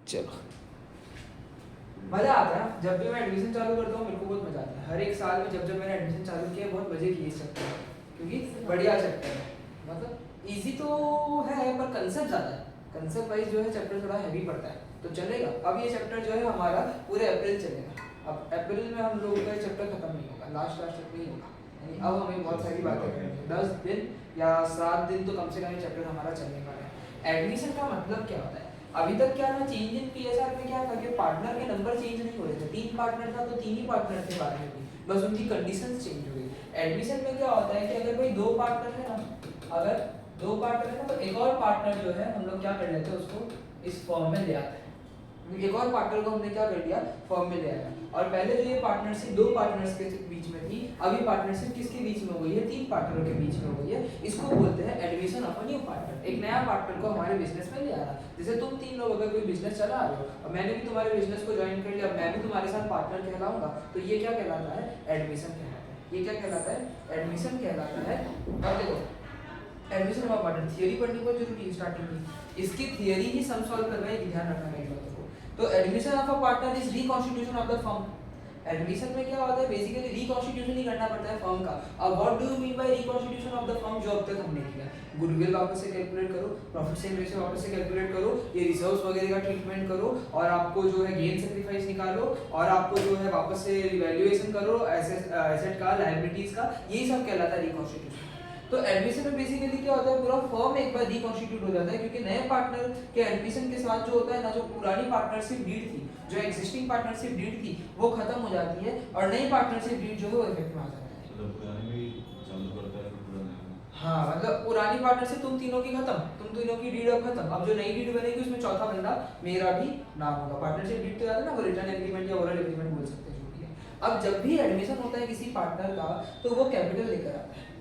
चलो, मजा आता है जब भी मैं एडमिशन चालू करता हूँ, मेरे को बहुत मजा आता है। हर एक साल में जब जब मैंने एडमिशन चालू किया बहुत मजे किए इस चैप्टर में, क्योंकि बढ़िया चैप्टर है। मतलब इजी तो है पर कंसेप्ट ज़्यादा है, कंसेप्ट वाइज जो है चैप्टर थोड़ा हैवी पड़ता है, तो चलेगा। अब ये चैप्टर जो है हमारा पूरे अप्रैल चलेगा। अब अप्रैल में हम लोगों का चैप्टर खत्म नहीं होगा, लास्ट तक नहीं होगा, यानी अब हमें बहुत सारी बातें करनी है। 10 दिन या 7 दिन तो कम से कम ये चैप्टर हमारा चलने वाला है। एडमिशन का मतलब क्या होता है? अभी तक क्या था, चेंज इन पीएसआर में क्या था कि पार्टनर के नंबर चेंज नहीं हो रहे थे। 3 पार्टनर था तो 3 ही पार्टनर थे बाद में, बस उनकी कंडीशंस चेंज हो गई। एडमिशन में क्या होता है कि अगर कोई 2 पार्टनर है ना, अगर 2 पार्टनर है ना, तो एक और पार्टनर जो है हम लोग क्या कर लेते हैं, उसको इस फॉर्म में ले आते हैं। एक और पार्टनर को हमने क्या कर दिया, फॉर्म में ले आया। और पहले जो ये पार्टनरशिप 2 पार्टनर्स के बीच में थी, अभी पार्टनरशिप किसके बीच में हो गई है, 3 पार्टनरों के बीच में हो गई है। इसको बोलते हैं admission of a new partner. एक नया पार्टनर को हमारे बिजनेस में ले आना। जैसे तुम 3 लोग अगर कोई बिजनेस चला रहे हो और मैंने भी तुम्हारे बिजनेस को ज्वाइन कर लिया, मैं भी तुम्हारे साथ पार्टनर कहलाऊंगा, तो ये क्या कहलाता है, एडमिशन कहलाता है। ये क्या कहलाता है, एडमिशन कहलाता है। अब देखो, एडमिशन ऑफ पार्टनर थियरी पढ़नी बहुत जरूरी है स्टार्टिंग में, इसकी थियरी ही सम सॉल्व करना है, ध्यान रखना मेरी बातों को। तो admission of a partner is reconstitution of the firm. Admission में क्या होता है, बेसिकली रिकॉन्स्टिट्यूशन ही करना पड़ता है फर्म का। अब what do you mean by reconstitution of the firm, जो अब तक हमने किया। गुडविल वापस से कैलकुलेट करो, प्रॉफिट शेयरिंग रेशियो वापस से कैलकुलेट करो, ये रिजर्व्स वगैरह का ट्रीटमेंट करो, और आपको जो है गेन सैक्रिफाइस निकालो, और आपको जो है वापस से रिवैल्यूएशन करो एसेट का, लायबिलिटीज का, यही सब कहलाता है रिकॉन्स्टिट्यूशन। तो एडमिशन में बेसिकली क्या होता है, पूरा फर्म एक बार रिकॉन्स्टिट्यूट हो जाता है, क्योंकि नए पार्टनर के एडमिशन के साथ जो होता है ना, जो पुरानी पार्टनरशिप डीड थी, जो एग्जिस्टिंग पार्टनरशिप डीड थी, वो खत्म हो जाती है और नई पार्टनरशिप डीड जो है वो इफेक्ट में आ जाता है। मतलब पुरानी भी चालू करता है, पुरानी। हाँ, मतलब पुरानी पार्टनरशिप तुम तीनों की खत्म, तुम तीनों की डीड अब खत्म। अब जो नई डीड बनेगी उसमें चौथा बंदा मेरा भी नाम होगा। पार्टनरशिप डीड तो याद है ना, वो रिटर्न एग्रीमेंट या ओरल एग्रीमेंट बोल सकते हैं, जो भी है। अब जब भी एडमिशन होता है किसी पार्टनर का, तो वो कैपिटल लेकर आता है।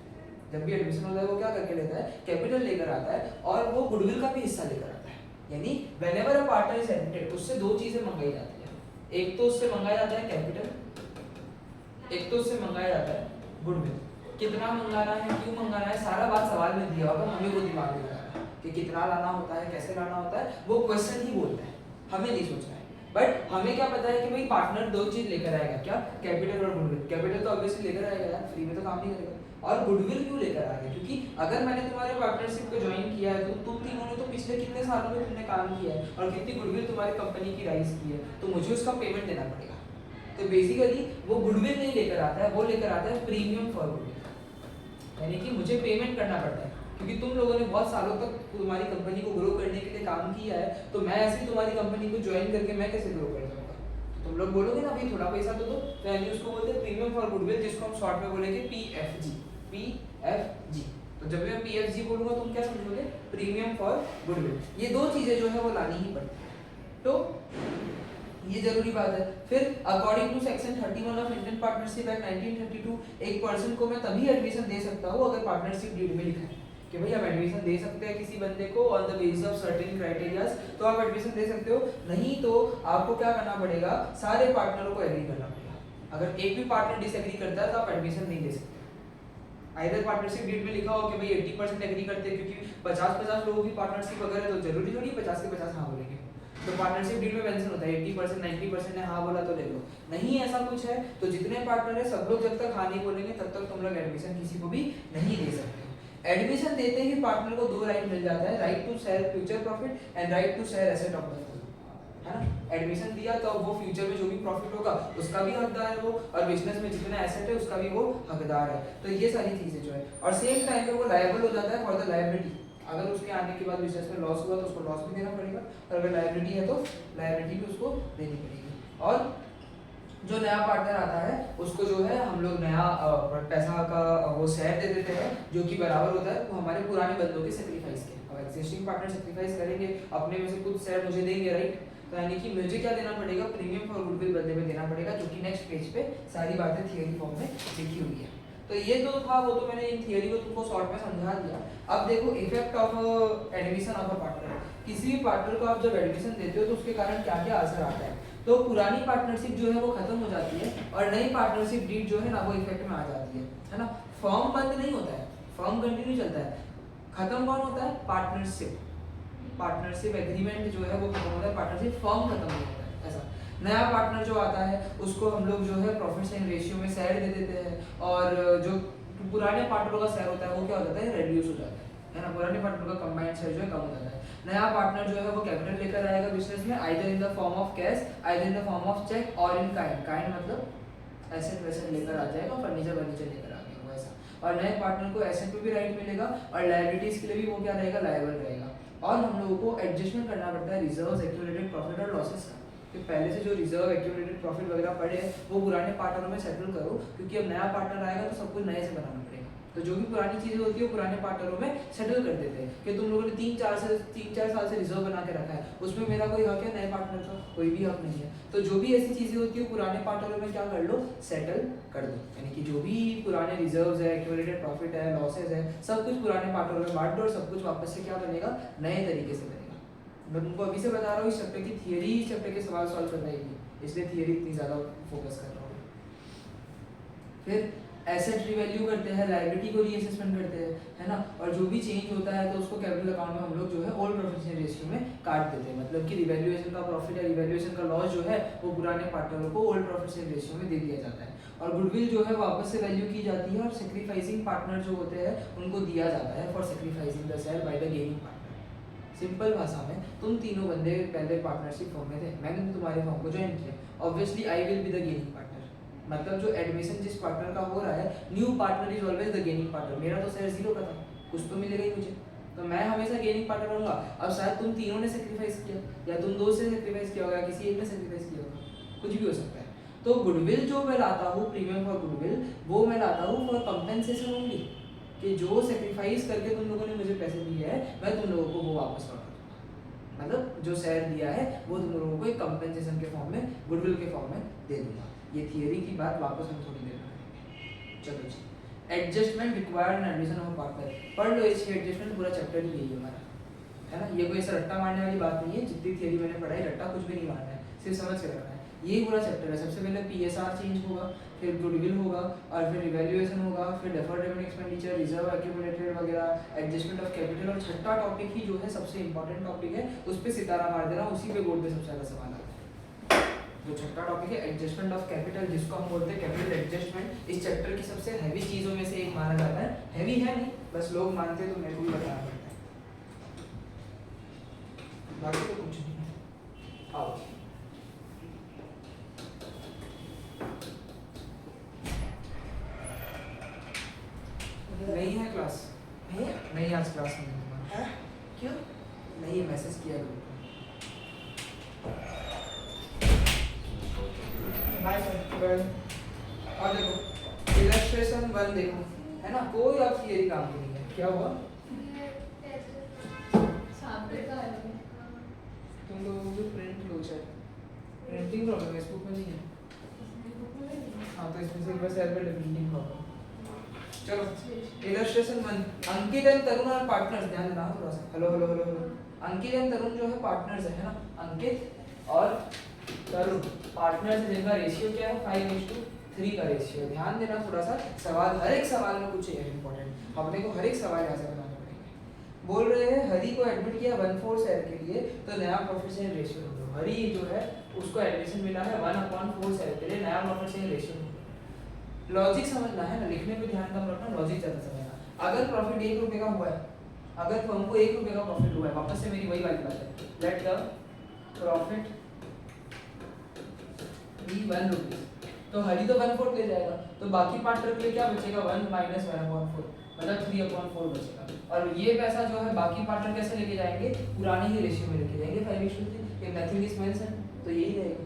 जब भी एडमिशन होता है वो क्या करके लेता है, कैपिटल लेकर आता है, और वो गुडविल का भी हिस्सा लेकर आता है। यानी whenever a partner is admitted, उससे 2 चीजें मंगाई जाती है। एक तो उससे मंगाया जाता है कैपिटल, एक तो उससे मंगाया जाता है गुडविल। कितना मंगाना है, क्यों मंगाना है, सारा बात सवाल में दिया होगा, हमें वो दिमाग में लगाना है कि कितना लाना होता है, कैसे लाना होता है, वो क्वेश्चन ही बोलता है, हमें नहीं सोचना है। बट हमें क्या पता है कि भाई पार्टनर 2 चीज लेकर आएगा, क्या, कैपिटल और गुडविल। कैपिटल तो ऑब्वियसली लेकर आएगा यार, फ्री में तो काम नहीं करेगा। और गुडविल क्यों लेकर आएगा, क्योंकि अगर मैंने तुम्हारे पार्टनरशिप को ज्वाइन किया है, तो तुम तीनों ने तो पिछले कितने सालों में तुमने काम किया है और कितनी गुडविल तुम्हारी कंपनी की राइज की है, तो मुझे उसका पेमेंट देना पड़ेगा। तो बेसिकली वो गुडविल नहीं लेकर आता है, वो लेकर आता है प्रीमियम फॉर गुडविल। यानी कि मुझे पेमेंट करना पड़ता है, क्योंकि तुम लोगों ने बहुत सालों तक तुम्हारी कंपनी को ग्रो करने के लिए काम किया है, तो मैं ऐसे ही तुम्हारी कंपनी को ज्वाइन करके मैं कैसे ग्रो कर जाऊंगा। तो तुम लोग बोलोगे ना भाई थोड़ा पैसा तो दो, तो यानी उसको बोलते हैं प्रीमियम फॉर गुडविल, जिसको हम शॉर्ट में बोलेंगे पीएफजी। पीएफजी, तो जब मैं पीएफजी बोलूंगा तुम क्या समझोगे, प्रीमियम फॉर गुडविल। ये 2 चीजें जो है वो लानी ही पड़ती है, तो ये जरूरी बात है। फिर according to section 31 of Indian partnership act 1932, एक पर्सन को मैं तभी एडमिशन दे सकता हूँ अगर पार्टनरशिप डीड में लिखा है कि भाई हम एडमिशन दे सकते हैं किसी बंदे को on the basis of certain criterias, तो आप एडमिशन दे सकते हो। नहीं तो आपको क्या करना पड़ेगा, सारे पार्टनरों को एग्री करना पड़ेगा। अगर एक भी पार्टनर डिसएग्री करता है तो आप एडमिशन नहीं दे सकते। आइदर पार्टनरशिप डीड में लिखा हो कि भाई 80% एग्री करते हैं, क्योंकि 50-50 लोगों की पार्टनरशिप वगैरह, तो जरूरी थोड़ी 50 के 50 हाँ बोलेंगे। तो पार्टनरशिप डीड में मेंशन होता है 80% 90% ने हाँ बोला तो ले लो। नहीं ऐसा कुछ है तो जितने पार्टनर है सब लोग जब तक हाँ नहीं बोलेंगे तब तक तुम लोग एडमिशन किसी को भी नहीं दे सकते। एडमिशन देते ही पार्टनर को 2 राइट मिल जाता है, right to share future profit and right to share asset of the firm, है ना। एडमिशन दिया तो वो फ्यूचर में जो भी प्रॉफिट होगा उसका भी हकदार है वो, और बिजनेस में जितना एसेट है उसका भी वो हकदार है। तो ये सारी चीजें जो है, और सेम टाइम पे वो लायबल हो जाता है फॉर द लायबिलिटी। अगर उसके आने के बाद बिजनेस में लॉस हुआ तो उसको लॉस भी देना पड़ेगा, और अगर लायबिलिटी है तो लायबिलिटी भी उसको देनी पड़ेगी। और जो नया पार्टनर आता है उसको जो है हम लोग नया पैसा का वो शेयर दे देते हैं, जो कि बराबर होता है वो हमारे पुराने बंदों के सेक्रीफाइस के। अब एग्जिस्टिंग पार्टनर सेक्रीफाइस करेंगे, अपने में से कुछ शेयर मुझे देंगे, राइट। तो यानी कि मुझे क्या देना पड़ेगा, प्रीमियम फॉर गुडविल बदले में देना पड़ेगा, जो कि नेक्स्ट पेज पे सारी बातें थियरी फॉर्म में लिखी हुई है। तो ये जो था वो तो मैंने इन थियरी को तुमको शॉर्ट में समझा दिया। अब देखो effect of admission of a partner. किसी भी पार्टनर को आप जब एडमिशन देते हो तो उसके कारण क्या क्या असर आता है। तो पुरानी पार्टनरशिप जो है वो खत्म हो जाती है, और नई पार्टनरशिप डीड जो है ना वो इफेक्ट में आ जाती है ना। फर्म बंद नहीं होता है, फर्म कंटिन्यू चलता है। खत्म कौन होता है, पार्टनरशिप। पार्टनरशिप एग्रीमेंट जो है वो खत्म होता है, पार्टनरशिप फॉर्म खत्म हो जाता है। ऐसा नया पार्टनर जो आता है उसको हम लोग जो है प्रॉफिट शेयरिंग रेशियो में शेयर दे देते हैं, और जो पुराने पार्टनरों का शेयर होता है वो क्या हो जाता है, रेड्यूस हो जाता है ना। पुराने पार्टनर का कंबाइंड शेयर जो है कम हो जाता है। नया पार्टनर जो है वो कैपिटल लेकर आएगा बिजनेस में, either in the form of cash, either in the form of cheque और इन काइंड। काइंड मतलब एसेट वैसेट लेकर आ जाएगा, फर्नीचर वर्नीचर लेकर आ गया वो ऐसा। और नए पार्टनर को एसेट पे भी राइट मिलेगा और लायबिलिटीज के लिए भी वो क्या रहेगा, लायबल रहेगा। और हम लोगों को एडजस्टमेंट करना पड़ता है रिजर्व्स, एक्यूमुलेटेड प्रॉफिट और लॉसेस का, कि पहले से जो रिजर्व एक्यूमुलेटेड प्रॉफिट वगैरह पड़े हैं वो पुराने पार्टनरों में सेटल करो, क्योंकि अब नया पार्टनर आएगा तो सब कुछ नए से बनाना पड़ेगा। तो जो भी पुरानी चीजें होती है वो पुराने पार्टनरों में सेटल कर देते हैं कि तुम लोगों ने 3-4 साल से रिजर्व बना के रखा है, उसमें मेरा कोई हक है, नए पार्टनर का कोई भी हक नहीं है। तो जो भी ऐसी चीजें होती है पुराने पार्टनरों में क्या कर लो, सेटल कर दो। यानी कि जो भी पुराने रिजर्व्स है, एक्यूमुलेटेड प्रॉफिट है, लॉसेस है, सब कुछ पुराने पार्टनरों में बांट दो और सब कुछ वापस से क्या बनेगा, नए तरीके से बनेगा। मैं तुमको अभी से बता रहा हूँ इस चैप्टर की थियरी, इस चैप्टर के सवाल सॉल्व करना ही नहीं, इसलिए थियरी इतनी ज़्यादा फोकस कर रहा हूँ। फिर एसेट रिवैल्यू करते हैं, लायबिलिटी को रीअसेसमेंट करते हैं, है ना। और जो भी चेंज होता है तो उसको कैपिटल अकाउंट में हम लोग जो है ओल्ड प्रॉफिट शेयरिंग रेशियो में काट देते हैं। मतलब कि रिवैल्यूएशन का प्रॉफिट या रिवैल्यूएशन का लॉस जो है वो पुराने पार्टनरों को ओल्ड प्रॉफिट शेयरिंग रेशियो में दे दिया जाता है। और गुडविल जो है वापस से वैल्यू की जाती है और सेक्रीफाइसिंग पार्टनर जो होते हैं उनको दिया जाता है for sacrificing the share by the gaining partner. Simple भाषा में तुम तीनों बंदे पहले पार्टनरशिप फॉर्म में थे, मैंने तुम्हारे फॉर्म को ज्वाइन किया, obviously I will be the gaining partner. मतलब जो एडमिशन जिस पार्टनर का हो रहा है, new partner is always the gaining partner. मेरा तो शेयर 0 का था, कुछ तो मिलेगा ही मुझे, तो मैं हमेशा गेनिंग पार्टनर रहूंगा। अब शायद तुम तीनों ने सेक्रीफाइस किया, या तुम दो से सेक्रीफाइस किया होगा, किसी एक ने सेक्रीफाइस किया होगा, कुछ भी हो सकता है। तो गुडविल जो मैं लाता हूँ, प्रीमियम फॉर गुडविल, वो मैं लाता हूँ फॉर कंपेंसेशन ओनली, कि जो सेक्रीफाइस करके तुम लोगों ने मुझे पैसे दिए हैं मैं तुम लोगों को वो वापस लौटा दूंगा। मतलब जो शेयर दिया है वो तुम लोगों को एक कंपेंसेशन के फॉर्म में, गुडविल के फॉर्म में दे दूंगा। ये थियरी की बात वापस हम थोड़ी देर में करेंगे। चलो जी, adjustment required in admission of partner, पढ़ लो इसकी एडजस्टमेंट, पूरा चैप्टर ही यही हमारा, है ना। ये कोई ऐसा रट्टा मारने वाली बात नहीं है, जितनी थियरी मैंने पढ़ाई रट्टा कुछ भी नहीं मारना है, सिर्फ समझ के रखना है। यही पूरा चैप्टर है। सबसे पहले पीएसआर चेंज होगा, फिर गुडविल होगा, और फिर रिवैल्यूएशन होगा, फिर deferred revenue expenditure, reserve accumulated वगैरह, एडजस्टमेंट ऑफ कैपिटल, और छठा टॉपिक ही जो है सबसे इंपॉर्टेंट टॉपिक है, उस पर सितारा मार देना, उसी पे बोर्ड पे सबसे ज़्यादा सवाल आता है। जो छठा टॉपिक है एडजस्टमेंट ऑफ कैपिटल, जिसको हम बोलते हैं कैपिटल एडजस्टमेंट, इस चैप्टर की सबसे हैवी चीज़ों में से एक माना जाता है। हैवी है नहीं, बस लोग मानते हैं तो मेरे को भी बताना पड़ता है, बाकी तो कुछ नहीं है। आओ नहीं है क्लास, नहीं आज क्लास में तुम्हारा, क्यों? नहीं मैसेज किया ग्रुप बाय सर। में। और देखो इलस्ट्रेशन 1 देखो, है ना, कोई अब थियरी काम की नहीं है। क्या हुआ, तुम लोगों को प्रिंट लो, शायद प्रिंटिंग प्रॉब्लम फेसबुक में नहीं है। हाँ तो इसमें से एक बार सर्वर प्रिंटिंग प्रॉब्लम। चलो इलस्ट्रेशन 1, अंकित एंड तरुण और पार्टनर्स, ध्यान देना थोड़ा सा। Hello hello hello hello, Ankit and Tarun जो है पार्टनर्स है ना, अंकित और तरुण पार्टनर्स है, जिनका रेशियो क्या है 5:3 का रेशियो। ध्यान देना थोड़ा सा, सवाल हर एक सवाल में कुछ है इंपॉर्टेंट, अपने को हर एक सवाल यहाँ से बनाने पड़ेंगे। बोल रहे हैं हरी को एडमिट किया 1/4 शेयर के लिए, तो नया प्रॉफिट शेयर रेशियो ढूंढो। हरी जो है उसको एडमिशन मिला है 1/4 शेयर के लिए, नया प्रॉफिट शेयर रेशियो ढूंढो। लॉजिक समझना है ना, लिखने पे ध्यान कम रखना, लॉजिक ज्यादा समझना। अगर प्रॉफिट 1 रुपए का हुआ है, अगर फर्म को 1 रुपए का प्रॉफिट हुआ है, वापस से मेरी वही वाली बात है, let the profit be 1 rupees, तो हरी तो 1/4 ले जाएगा, तो बाकी पार्टनर के लिए क्या बचेगा 1 - 1/4, मतलब 3/4 बचेगा। और ये पैसा जो है बाकी पार्टनर कैसे लेके जाएंगे, पुराने ही रेशियो में लेके जाएंगे 5:3, नथिंग इज मेंशन, तो यही रहेगा,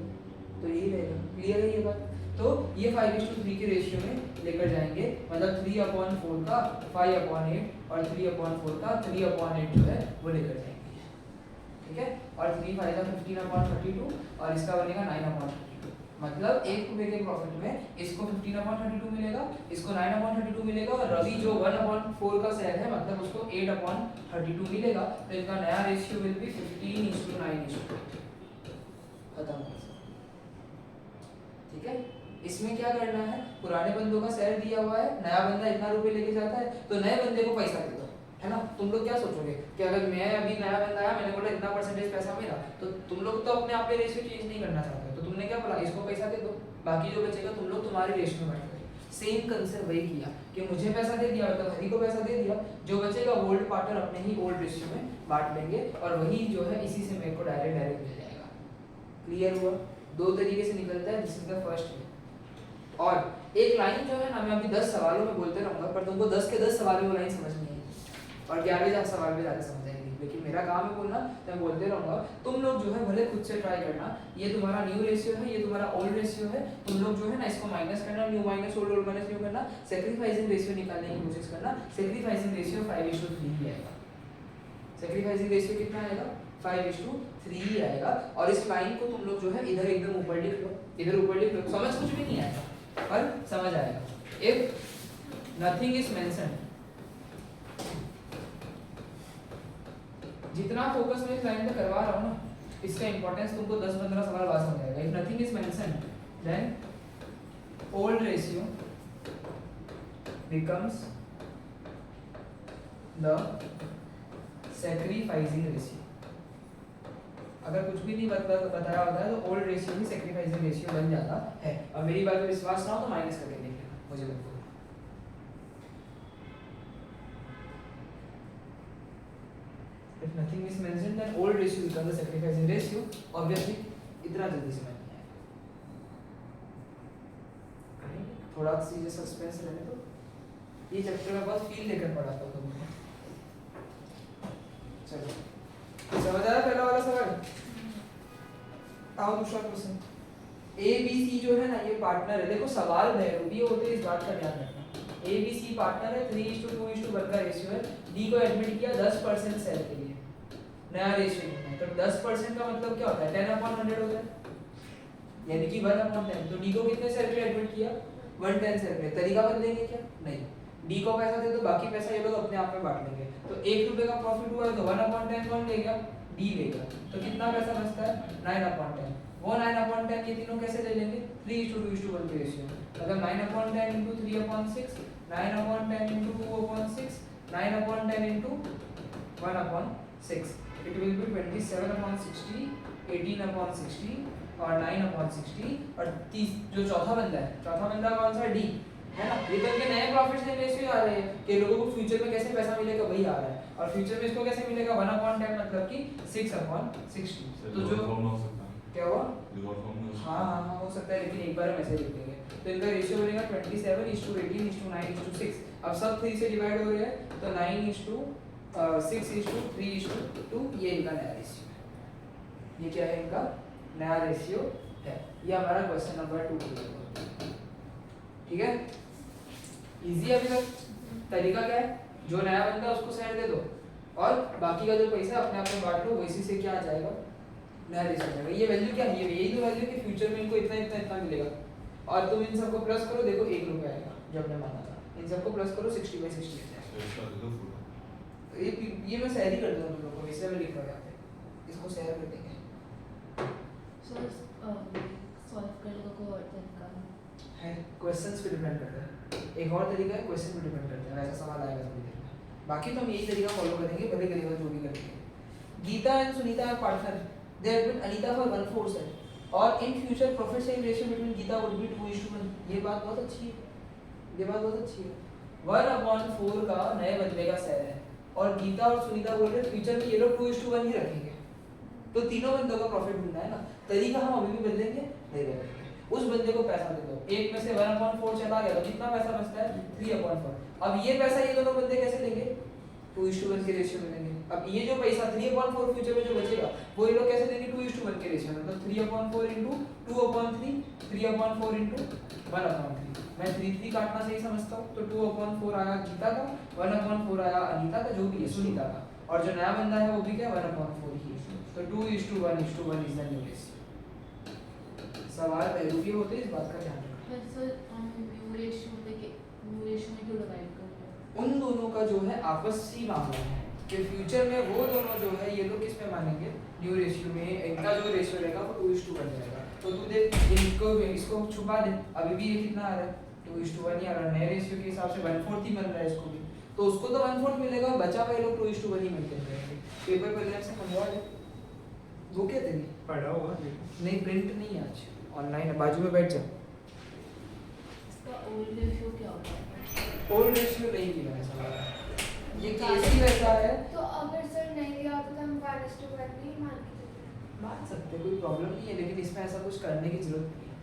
तो यही रहेगा। क्लियर है ये बात। तो ये 5:3 के रेशियो में लेकर जाएंगे, मतलब 3/4 का 5/8 और 3/4 का 3/8 जो है वो लेकर जाएंगे, ठीक है। और 3 × 5 = 15/32 और इसका बनेगा 9/32। मतलब 1 रुपए के प्रॉफिट में इसको 15/32 मिलेगा, इसको 9/32 मिलेगा, और रवि जो 1/4 का शेयर है मतलब उसको 8/32 मिलेगा। तो इनका नया रेशियो विल बी 15:9, खत्म, ठीक है। इसमें क्या करना है, पुराने बंदों का शेयर दिया हुआ है, नया बंदा इतना रुपए लेके जाता है, तो नए बंदे को पैसा दे दो, है ना। तुम लोग क्या सोचोगे कि अगर मैं अभी नया बंदा आया, मैंने बोला इतना परसेंटेज पैसा मेरा, तो तुम लोग तो अपने आप पे रेशियो चेंज नहीं करना चाहते, तो तुमने क्या बोला, इसको पैसा दे दो, बाकी जो बचेगा तुम लोग तुम्हारे रेशियो में बांट दो। सेम कंसेप्ट वही किया कि मुझे पैसा दे दिया, मतलब हरी को पैसा दे दिया, जो बचेगा ओल्ड पार्टनर अपने ही ओल्ड रेशियो में बांट लेंगे, और वही जो है इसी से मेरे को डायरेक्ट मिल जाएगा। क्लियर हुआ? दो तरीके से निकलता है, this is the first way. और एक लाइन जो है ना, मैं अभी 10 सवालों में बोलते रहूंगा, पर तुमको 10 के 10 सवालों में लाइन समझ नहीं आएगी, और 11वें सवाल में जाकर समझ आएगी, लेकिन मेरा काम है बोलना, तो मैं बोलते रहूंगा। तुम लोग जो है भले खुद से ट्राई करना, ये तुम्हारा न्यू रेशियो है, ये तुम्हारा ओल्ड रेशियो है, तुम लोग जो है ना इसको माइनस करना, new minus old, old minus new करना, सैक्रिफाइसिंग रेशियो निकालने की कोशिश करना। सैक्रिफाइसिंग रेशियो 5:3 ही आएगा। सैक्रिफाइसिंग रेशियो कितना आएगा? 5:3 ही आएगा। और इस लाइन को तुम लोग जो है इधर एकदम ऊपर लिख लो, इधर ऊपर लिख लो, समझ कुछ भी नहीं आएगा पर समझ आएगा। इफ नथिंग इज मेंशन्ड, जितना फोकस मैं इस लाइन पे करवा रहा हूँ ना, इसका इंपॉर्टेंस तुमको 10-15 सवाल बाद समझ आएगा। If nothing is mentioned then old ratio becomes the sacrificing ratio. अगर कुछ भी नहीं बताया होता है तो ओल्ड रेशियो भी सैक्रिफाइसिंग रेशियो बन जाता है। और मेरी बात पे विश्वास ना हो तो माइनस करके देख लेना, मुझे बिल्कुल। If nothing is mentioned then old ratio becomes the sacrificing ratio. Obviously इतना जल्दी समझ नहीं आएगा, थोड़ा चीजें सस्पेंस रहने दो। ये चैप्टर में बहुत फील लेकर पढ़ाता हूँ तुमको। चलो समझ आया पहला वाला सवाल? आओ दूसरा क्वेश्चन। ए बी सी जो है ना ये पार्टनर है। देखो सवाल भी होते हैं, इस बात का ध्यान रखना। ए बी सी पार्टनर है, 3:2:1 का रेशियो है। डी को एडमिट किया 10% सेल के लिए, नया रेशियो है, तो 10% का मतलब क्या होता है? 10/100 होता है, यानी कि 1/10। तो डी को कितने सेल पे एडमिट किया? 110 सेल पे। तरीका बदलेंगे क्या? नहीं, डी को पैसा दे दो, बाकी पैसा ये लोग अपने आप में बांट लेंगे। तो 1 रुपए का प्रॉफिट हुआ है तो 1/10 कौन लेगा? डी लेगा। तो कितना पैसा बचता है? 9/10। वो 9/10 ये तीनों कैसे ले लेंगे? 3:2:1 के रेशियो। मतलब 9/10 into 3/6, 9/10 into 2/6, 9/10 into 1/6। It will be 27/60, 18/60 और 9/60। और जो चौथा बंदा है, चौथा बंदा कौन सा? डी, है ना? ये तो इनके नए प्रॉफिट्स के रेशियो आ रहे हैं कि लोगों को फ्यूचर में कैसे पैसा मिलेगा वही आ रहा है। और फ्यूचर में इसको कैसे मिलेगा? 1/10 मतलब कि 6/60। तो जो क्या हुआ? हाँ, हो सकता है, लेकिन एक बार हम ऐसे लिख देंगे। तो इनका रेशियो बनेगा 27:18:9:6। अब सब 3 से डिवाइड हो रहे हैं, तो 9:6:3:2, ये इनका नया रेशियो है। ये क्या है? इनका नया रेशियो है। ये हमारा क्वेश्चन नंबर 2 ठीक है। इजी अभी तक। तरीका क्या है? जो नया बंदा है उसको शेयर दे दो, और बाकी का जो पैसा अपने आप में बांट लो, इसी से क्या आ जाएगा? नया रेशियो जाएगा। ये वैल्यू क्या है? ये यही तो वैल्यू कि फ्यूचर में इनको इतना इतना इतना मिलेगा। और तुम इन सबको प्लस करो, देखो 1 रुपया आएगा जब मैं माना था। इन सबको प्लस करो, 60/60 आ जाएगा। ये मैं शेयर ही कर दूंगा तुम लोगों को, इसलिए मैं लिख रहा हूँ यहाँ पे, इसको शेयर कर देंगे। सर सॉल्व करने का कोई और तरीका है? क्वेश्चंस पे डिपेंड करता है। एक और तरीका है, क्वेश्चन पे डिपेंड करता है, ऐसा सवाल आएगा थोड़ी देर में। बाकी तो हम यही तरीका फॉलो करेंगे, भले करेगा जो भी करेंगे। Gita and Sunita are partner, they have been Anita for 1/4 sale, और in future profit sharing ratio between Gita would be 2:1। ये बात बहुत अच्छी है, ये बात बहुत अच्छी है। 1/4 का नए बदले का शेयर है, और गीता और सुनीता बोल रहे फ्यूचर में ये लोग 2:1 ही रखेंगे। तो तीनों बंदों का प्रॉफिट ढूंढना है ना। तरीका हम अभी भी बदलेंगे नहीं बदलेंगे। उस बंदे को पैसा दे दो, एक में से 1/4 चला गया तो कितना पैसा बचता है? 3/4। अब ये पैसा ये दोनों बंदे कैसे लेंगे? 2:1 के रेशियो में लेंगे। अब ये जो पैसा 3/4 फ्यूचर में जो बचेगा वो ये लोग कैसे देंगे? 2:1 के रेशियो में। मतलब 3/4 into 2/3, 3/4 into 1/3। मैं 3 काटना सही समझता हूँ, तो 2/4 आया गीता का, 1/4 आया अनीता का, जो भी है सुनीता का, और जो नया बंदा है वो भी क्या? 1/4 ही है। तो 2:1 इज द न्यू रेशियो। सवाल पहलू होते हैं, इस बात का ध्यान रखना। सर हम न्यू रेशियो में क्यों डिवाइड कर रहे हैं? उन दोनों का जो है आपसी मामला है कि फ्यूचर में वो दोनों जो है ये लोग किस में मानेंगे? न्यू रेशियो में। इनका जो रेशियो रहेगा वो 2:1 बन जाएगा। तो तू देख इसको छुपा दे, अभी भी ये कितना आ रहा है? 2:1 ही आ रहा है। नए रेशियो के हिसाब से 1/4 ही बन रहा है इसको भी। तो उसको तो 1/4 मिलेगा, बचा हुआ ये लोग 2:1 ही मेंटेन करेंगे। पेपर पहले से मंगवा ले, वो क्या तेरी पढ़ा होगा नहीं, प्रिंट नहीं है आज, ऑनलाइन है, बाजू में बैठ जा। इसका ओल्ड रेशियो क्या होता है? ओल्ड रेशियो नहीं दिया है सवाल, ये केस ही वैसा है। तो अगर सर नहीं दिया होता तो हम 1:1 नहीं मान के चलते। मान सकते हैं, कोई प्रॉब्लम नहीं है, लेकिन इसमें ऐसा कुछ करने की जरूरत नहीं है,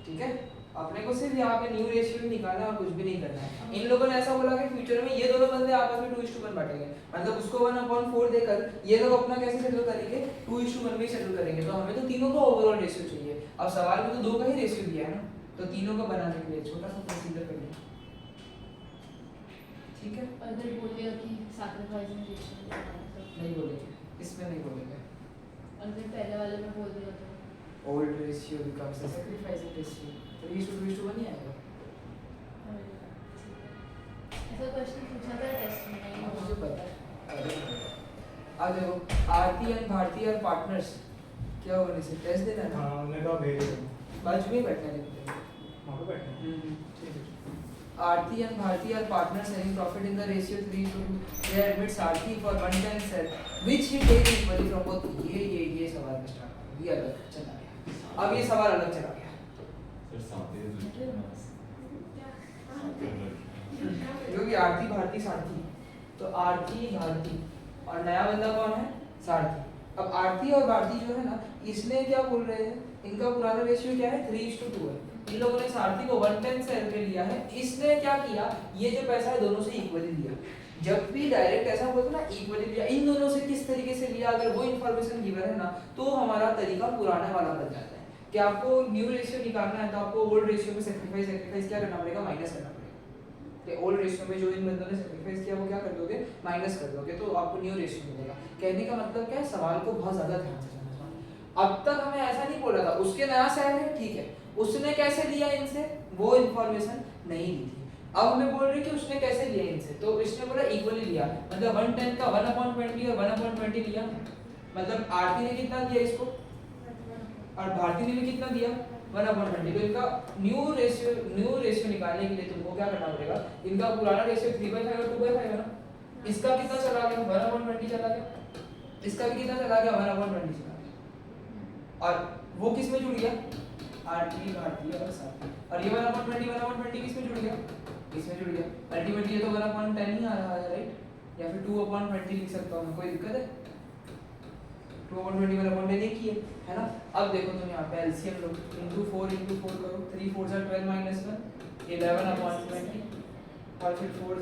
ठीक है। अपने को सिर्फ यहाँ पे न्यू रेशियो ही निकालना है और कुछ भी नहीं करना है। इन लोगों ने ऐसा बोला कि फ्यूचर में ये दोनों बंदे आपस में 2:1 बांटेंगे, मतलब उसको 1/4 देकर ये लोग अपना कैसे सेटल करेंगे, 2:1 में सेटल करेंगे। तो हमें तो तीनों का ओवरऑल रेशियो चाहिए। अब सवाल में तो 2 का ही रेशियो दिया है ना, तो तीनों का बनाने के लिए छोटा सा प्रोसीजर कर लिया, ठीक है। अगर बोलेगा कि सैक्रिफाइसिंग रेशियो नहीं बोलेंगे, इसमें नहीं बोलेंगे। अगर पहले वाले में बोल दिया तो old ratio becomes the sacrificing ratio, 3:2:1 ही आएगा। ऐसा क्वेश्चन पूछा था टेस्ट में नहीं हाँ, हुआ। मुझे पता है। अब देखो आरती एंड भारती आर पार्टनर्स, क्या होगा इसे टेस्ट देना है ना, हाँ उन्होंने कहा भेज दो बाजू में ही बैठना है लेकिन। वहाँ पे बैठे ठीक है। Aarti and Bharti are partners having profit in the ratio 3:2. They admits Aarti for 1/10 sell, which he takes equally from both. ये सवाल में स्टार्ट, ये अलग चला गया। अब ये सवाल अलग चला गया। सर साथी क्योंकि आरती भारती सारथी, तो आरती भारती और नया बंदा कौन है, सारथी। अब आरती और भारती जो है ना, इसने क्या बोल रहे हैं, इनका पुराना रेशियो क्या है, 3:2 है। इन लोगों ने सारथी को 1/10 सेल पे लिया है, इसने क्या किया, ये जो पैसा है दोनों से इक्वली लिया। जब भी डायरेक्ट ऐसा बोलते ना इक्वली लिया, इन दोनों से किस तरीके से लिया, अगर वो इन्फॉर्मेशन गिवन है ना, तो हमारा तरीका पुराने वाला बन जाता है कि आपको न्यू रेशियो निकालना है, तो आपको ओल्ड रेशियो में सैक्रिफाइस क्या करना पड़ेगा, माइनस करना पड़ेगा। कि ओल्ड रेशियो में जो इन बंदों ने सैक्रिफाइस किया वो क्या कर दोगे, माइनस कर दोगे, तो आपको न्यू रेशियो मिलेगा। कहने का मतलब क्या है, सवाल को बहुत ज्यादा ध्यान से समझना। अब तक हमें ऐसा नहीं बोला था, उसके नया सेल है, ठीक है, उसने कैसे लिया इनसे, वो इन्फॉर्मेशन नहीं दी थी। अब हमें बोल रहे कि उसने कैसे लिया इनसे, तो इसने बोला इक्वली लिया, मतलब 1/10 का 1/20 और 1/20 लिया, मतलब आरती ने कितना दिया इसको और भारती ने भी कितना दिया, 1/20। तो इनका न्यू रेशियो निकालने के लिए तुमको क्या करना पड़ेगा, इनका पुराना रेशियो 3/5 और 2/5 है ना, इसका कितना चला गया, 1/20 चला गया, इसका भी कितना चला गया, 1/20 चला गया, और वो किस में जुड़ गया, आरती भारती और सारथी, और ये 1/20 किस में जुड़ गया, इसमें जुड़ गया। अल्टीमेटली ये तो 1/10 ही आ रहा है, राइट, या फिर 2/20 लिख सकता हूं मैं, कोई दिक्कत है, 2/20 1/10 एक ही है ना। अब देखो तुम यहाँ पे एलसीएम लो, into 4 करो, 3 4 12 -1 11/20, और फिर 4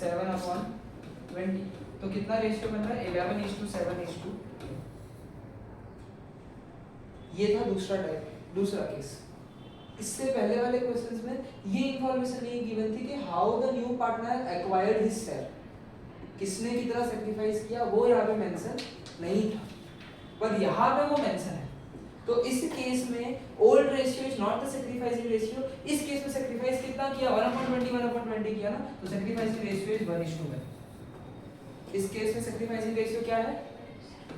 7/20, तो कितना रेशियो बन रहा है, 11:7:2। ये था दूसरा टाइप, दूसरा केस। इससे पहले वाले क्वेश्चंस में ये इंफॉर्मेशन नहीं गिवन थी कि how the new partner acquired his share, किसने कितना सैक्रिफाइस किया, वो यहाँ पे मेंशन नहीं था, पर यहाँ पे वो मेंशन है। तो इस केस में old ratio is not the sacrificing ratio. इस केस में सैक्रिफाइस कितना किया, 1/20 किया ना, तो सैक्रिफाइसिंग रेशियो इज 1:1। इस केस में सैक्रिफाइसिंग रेशियो क्या है,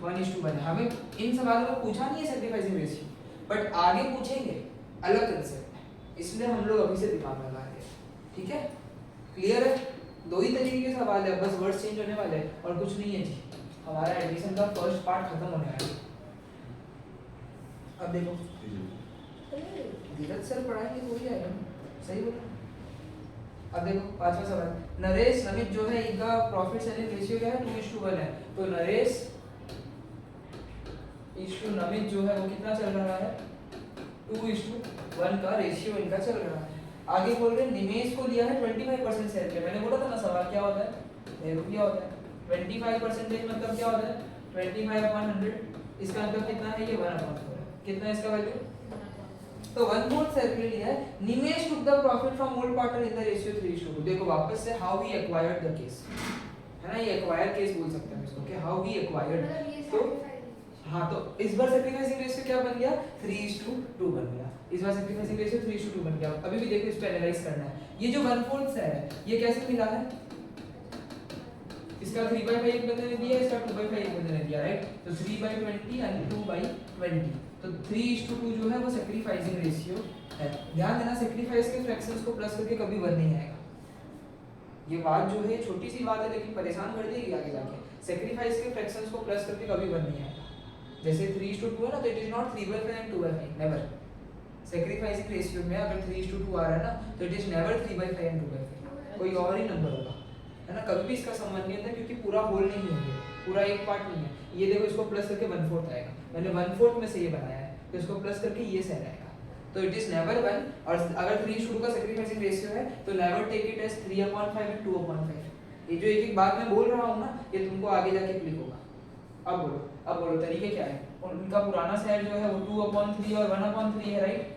1:1 है। हमें इन सवालों में पूछा नहीं है सैक्रिफाइसिंग रेशियो, बट आगे पूछेंगे, अलग कंसेप्ट है, इसलिए हम लोग अभी से दिमाग लगा रहे हैं, ठीक है, क्लियर है। दो ही तरीके के सवाल है, बस वर्ड्स चेंज होने वाले हैं और कुछ नहीं है जी। हमारा एडमिशन का फर्स्ट पार्ट खत्म होने वाला है। अब देखो धीरज सर पढ़ाएंगे तो ही आएगा ना, सही बोला। अब देखो पांचवा सवाल, नरेश नमित जो है इनका प्रॉफिट सेलिंग रेशियो क्या है, 2:1 है। तो नरेश इशू नमित जो है वो कितना चल रहा है, 2:1 का रेशियो इनका चल रहा है। आगे बोल रहे निमेश को लिया है 25% शेयर पे। मैंने बोला था ना सवाल क्या होता है, रुपया होता है। 25% मतलब क्या होता है, 25/100। इसका मतलब कितना है, ये 1/4 है। कितना है इसका वैल्यू, तो 1/4 शेयर पे लिया है। निमेश took the profit from old partner in the ratio 3:2। देखो वापस से how he acquired the case है ना, ये एक्वायर केस बोल सकते हैं इसको कि हाउ ही एक्वायर्ड। मतलब ये तो sacrifice। हाँ, तो इस बार सैक्रिफाइसिंग रेशियो क्या बन गया, 3:2 बन गया। इस बार सैक्रिफाइसिंग रेशियो 3:2 बन गया। अभी भी देखो इस पे एनालाइज करना है। ये जो 1/4 है ये कैसे मिला है, इसका 3/5 एक बंदे ने दिया, इसका 2/5 एक बंदे ने दिया, राइट। तो 3/20 एंड 2/20, तो 3:2 जो है वो सैक्रिफाइसिंग रेशियो है। ध्यान देना सैक्रिफाइस के फ्रैक्शंस को प्लस करके कभी 1 नहीं आएगा, ये बात जो है छोटी सी बात है लेकिन परेशान कर देगी आगे जाके। सेक्रीफाइस के फ्रैक्शंस को प्लस करके कभी 1 नहीं आएगा। जैसे 3:2 है ना, तो it is not 3/5 and 2/5, never. Sacrificing ratio में अगर 3:2 आ रहा है ना, तो इट इज नेवर 3/5 एंड 2/5, कोई और ही नंबर होगा, है ना। कभी भी इसका संबंध नहीं होता क्योंकि पूरा होल नहीं होंगे, पूरा एक पार्ट नहीं है। ये देखो, इसको प्लस करके 1/4 आएगा, मैंने 1/4 में से ये बनाया है, तो इसको प्लस करके ये सेट आएगा, तो इट इज नेवर 1। और अगर 3:2 का सेक्रीफाइसिंग रेशियो है तो never take it as 3/5 and 2/5। ये जो एक एक बात मैं बोल रहा हूँ ना, ये तुमको आगे जाके क्लिक होगा। अब बोलो तरीके क्या है। उनका पुराना सेट जो है वो 2/3 और 1/3 है, राइट।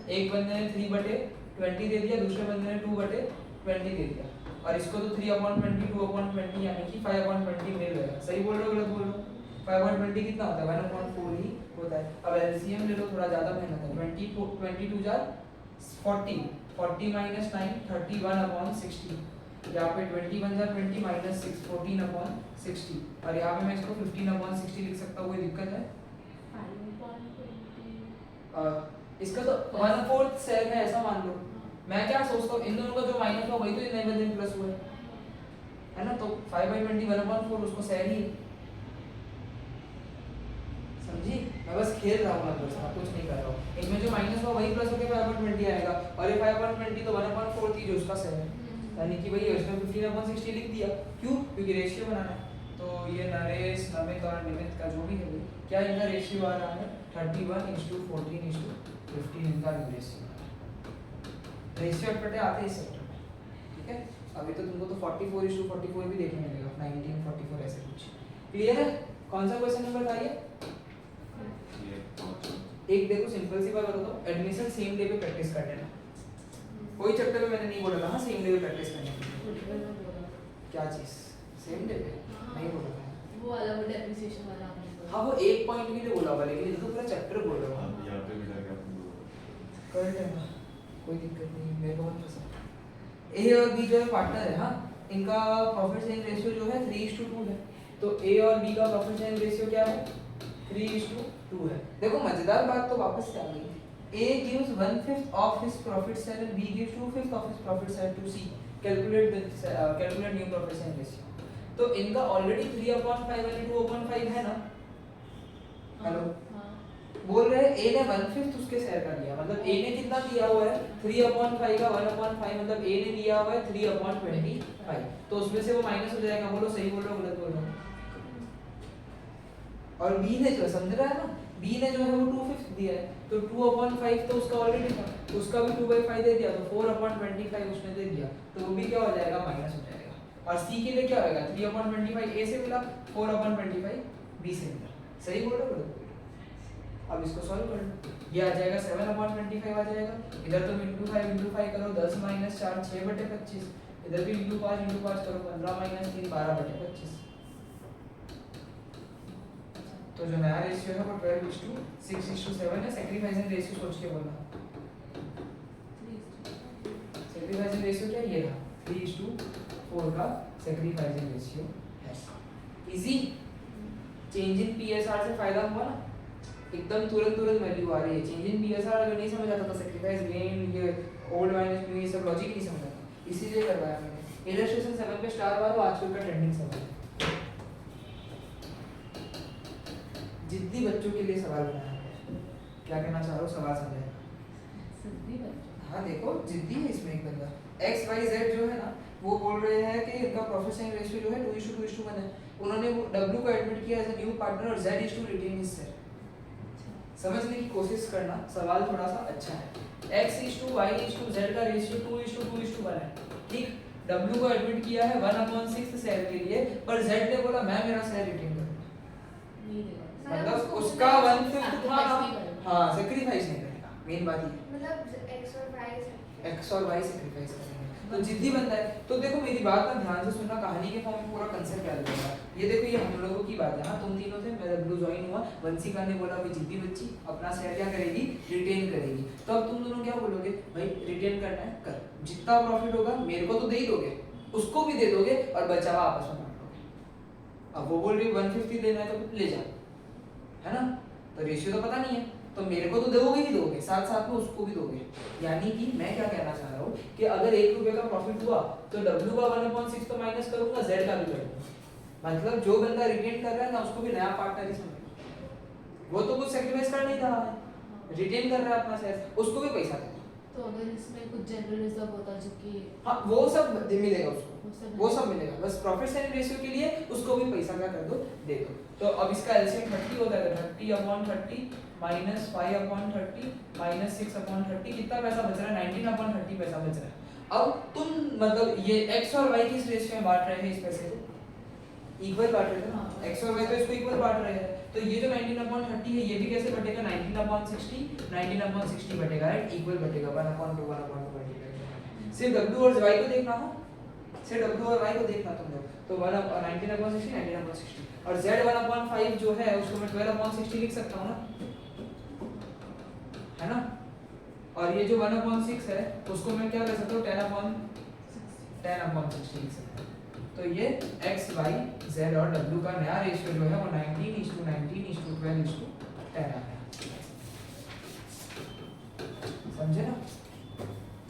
एक बंदे ने 3/20 दे दिया, दूसरे बंदे ने 2/20 दे दिया, और इसको तो 3/20 2/20 यानी कि 5/20 मिल गया। सही बोल रहे हो गलत बोल रहे हो? 5/20 कितना होता है? 1/4 ही होता है। अब एलसीएम ले लो, थोड़ा ज्यादा मेहनत है। 22 जार 40, 40 - 9 31/60। यहाँ पे 21 जार 20 - 6 14/60, और यहाँ पे मैं इसको 15/60 लिख सकता हूँ, कोई दिक्कत है? इसका तो 1/4 सेल है, ऐसा मान लो। मैं क्या सोचता हूँ, इन दोनों का जो माइनस हुआ वही तो इन नए बंदे में प्लस हुआ है ना, तो 5/20 1/4 उसको सेल ही है। समझी? मैं बस खेल रहा हूँ, मतलब कुछ नहीं कर रहा हूँ। इनमें जो माइनस हुआ वही प्लस होकर 5/20 आएगा, और ये 5/20 तो 1/4 थी जो उसका सेल है, यानी कि भाई इसमें 15/60 लिख दिया। क्यों? क्योंकि रेशियो बनाना है। तो ये नरेश, नमित और निमित का जो भी है भाई, क्या इनका रेशियो आ रहा है? 31:14:15 इनका रेशियो। रेशियो अटपटे आते हैं इस सेक्टर में, ठीक है। अभी तो तुमको तो 44:44 भी देखने मिलेगा, 19:44 ऐसे कुछ। क्लियर है? कौन सा क्वेश्चन नंबर था ये? एक देखो, सिंपल सी बात बताता हूँ, एडमिशन सेम डे पे प्रैक्टिस कर लेना। कोई चैप्टर में मैंने नहीं बोला था हाँ सेम डे पे प्रैक्टिस करने के लिए। क्या चीज? सेम डे पे नहीं बोला था वो वाला, वो डेप्रिसिएशन वाला आपने बोला। हाँ, वो एक पॉइंट के लिए बोला हुआ, लेकिन ये तो पूरा चैप्टर बोल रहा हूँ। यहाँ पे भी जाके आपने बोला। कर लेना, कोई दिक्कत नहीं, मेरे को बहुत पसंद। ए और बी जो है पार्टनर है, हाँ, इनका प्रॉफिट शेयरिंग रेशियो जो है 3:2 है। तो ए और बी का प्रॉफिट शेयरिंग रेशियो क्या है? 3:2 है। देखो मजेदार बात तो वापस से आ गई। A gives 1/5 of his profit share and B gives 2/5 of his profit share to C. Calculate new profit share ratio. तो इनका ऑलरेडी 3/5 और 2/5 है ना? हेलो, बोल रहे हैं A ने 1/5 उसके शेयर का लिया, मतलब A ने कितना दिया हुआ है? 3/5 का 1/5, मतलब A ने लिया हुआ है 3/25, तो उसमें से वो माइनस हो जाएगा। बोलो सही बोल रहे हो गलत बोल रहे हो? और B ने जो समझ रहा है ना, B ने जो है वो 2/5 दिया है, तो 2/5 तो उसका ऑलरेडी था, उसका भी 2/5 दे दिया, तो 4/25 उसने दे दिया, तो वो भी क्या हो जाएगा? माइनस हो जाएगा। और C के लिए क्या होगा? 3/25 A से मिला, 4/25 B से मिला। सही बोल रहे हो? अब इसको सॉल्व कर लो, ये आ जाएगा 7/25 आ जाएगा। इधर तुम × 5 करो, 10 - 4 6/25, इधर भी × 5 करो, 15 - 3 12/25। तो जो नया रेशियो है वो 12:6:7 है। सैक्रिफाइसिंग रेशियो सोच के बोलना। सैक्रिफाइसिंग रेशियो क्या ये रहा? 3:4 का सैक्रिफाइसिंग रेशियो है। इजी। चेंज इन पीएसआर से फायदा हुआ ना, एकदम तुरंत वैल्यू आ रही है। चेंज इन पीएसआर अगर नहीं समझ आता तो सैक्रिफाइस गेन, ये ओल्ड माइनस न्यू, ये सब लॉजिक नहीं समझ आता, इसीलिए करवाया मैंने। इलस्ट्रेशन 7 पे स्टार मारो, आजकल का ट्रेंडिंग सवाल है। जिद्दी बच्चों के लिए सवाल बनाया है। क्या कहना चाह रहे हो? सवाल समझाएगा। जिद्दी बच्चों। हाँ देखो, जिद्दी है इसमें एक बंदा। XYZ जो है ना, वो बोल रहे हैं कि इनका प्रॉफिट शेयरिंग रेशियो जो है 2:2:1 है। उन्होंने वो W को एडमिट किया एज अ न्यू पार्टनर और Z is to retain his share. समझने की कोशिश करना, सवाल थोड़ा सा अच्छा है। X:Y:Z का रेशियो 2:2:1 है, ठीक। W को एडमिट किया है 1/6 शेयर के लिए, पर Z ने बोला मैं मेरा शेयर रिटेन करूंगा, नहीं देगा। मतलब उसका 1/5 था। हाँ, सैक्रिफाइस नहीं करेगा, मेन बात ये है। मतलब X और Y सैक्रिफाइस करेंगे तो जिद्दी बनता है। तो देखो मेरी बात ना ध्यान से सुनना, कहानी के फॉर्म में पूरा कंसेप्ट याद रखना। ये देखो, ये हम लोगों की बात है। हाँ, तुम तीनों थे, मैं W ज्वाइन हुआ, वंशिका ने बोला भाई जिद्दी बच्ची अपना शेयर क्या करेगी? रिटेन करेगी। तो अब तुम दोनों क्या बोलोगे? भाई रिटेन करना है कर, जितना प्रॉफिट होगा मेरे को तो दे ही दोगे, उसको भी दे दोगे, और बचा हुआ आपस में बांट लोगे। अब वो बोल रही 150 देना है तो ले जाओ, है ना। तो रेशियो तो पता नहीं है, तो मेरे को तो दोगे ही दोगे, साथ साथ में उसको भी दोगे। यानी कि मैं क्या कहना चाह रहा हूँ कि अगर 1 रुपए का प्रॉफिट हुआ तो W का 1/6 तो माइनस करूंगा, Z का भी करूंगा। मतलब जो बंदा रिटेन कर रहा है ना उसको भी नया पार्टनर ही समझो, वो तो कुछ सेक्रीफाइस कर नहीं रहा है, रिटेन कर रहा है अपना शेयर, उसको भी पैसा दे। तो अगर इसमें कुछ जनरल रिजर्व होता जो कि हाँ वो सब मिलेगा उसको, वो वो सब मिलेगा, बस प्रॉफिट शेयरिंग रेशियो के लिए उसको भी पैसा क्या कर दो, दे दो। तो अब इसका एलसीएम 30 होता है, 30/30 माइनस 5/30 माइनस 6/30, कितना पैसा बच रहा है, 19/30 पैसा बच रहा है। अब तुम मतलब ये x और y किस रेशियो में बांट रहे हैं, इस पैसे को इक्वल बांट रहे हैं ना, x और y तो इसको इक्वल बांट रहे हैं, तो ये जो 19/30 है ये भी कैसे बटेगा, 19/60 19/60 बटेगा, राइट, इक्वल बटेगा 1/2 1/2 बटेगा। सिर्फ w और y को देखना हो, सिर्फ w और y को देखना तुम लोग, तो 19/60 19/60 और z 1/5 जो है उसको मैं 12/60 लिख सकता हूं ना, है ना। और ये जो 1/6 है उसको मैं क्या कर सकता हूं, 10/60 लिख सकता हूं। तो ये x y z और w का नया रेशियो जो है वो 19:19:12:10 आ गया। समझे ना,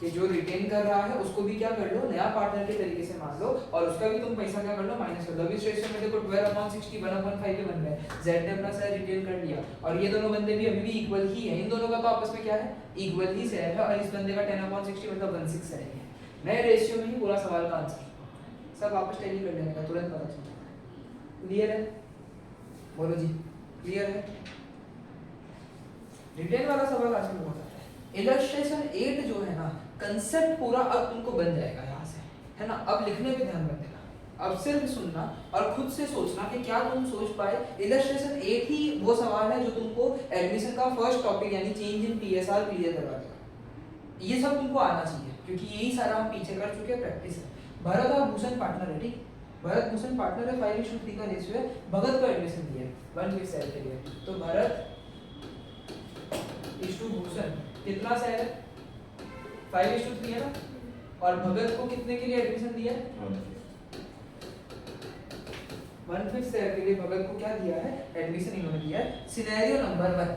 कि जो रिटेन कर रहा है उसको भी क्या कर लो, नया पार्टनर के तरीके से मान लो, और उसका भी तुम पैसा क्या कर लो, माइनस कर लो। इस रेशियो में देखो 12/60 1/5 पे बन रहा है, z ने अपना शेयर रिटेन कर लिया और ये दोनों बंदे भी अभी भी इक्वल ही है, इन दोनों का तो आपस में क्या है, इक्वल ही शेयर है, और इस बंदे का 10/60 मतलब 1/6 शेयर है। नए रेशियो में ही पूरा सवाल का आंसर, सब वापस टैली कर लेने का, तुरंत पता चलेगा। क्लियर है, बोलो जी क्लियर है। रिटेन वाला सवाल आज में होता है। इलस्ट्रेशन 8 जो है ना, कंसेप्ट पूरा अब तुमको बन जाएगा यहाँ से, है ना। अब लिखने पे ध्यान मत देना, अब सिर्फ सुनना और खुद से सोचना कि क्या तुम सोच पाए। इलस्ट्रेशन 8 ही वो सवाल है जो तुमको एडमिशन का फर्स्ट टॉपिक यानी चेंज इन पीएसआर क्लियर करवा देगा। ये सब तुमको आना चाहिए क्योंकि यही सारा हम पीछे कर चुके हैं, प्रैक्टिस है। भरत और भूषण पार्टनर है, ठीक, भरत भूषण पार्टनर है, 5:3 का रेशियो है, भगत को एडमिशन दिया है 1 with शेयर के लिए, तो भरत इस टू भूषण कितना शेयर है, 5:3 है ना, और भगत को कितने के लिए एडमिशन दिया है, 1/5 शेयर के लिए भगत को क्या दिया है, एडमिशन इन्होंने दिया है। सिनेरियो नंबर 1,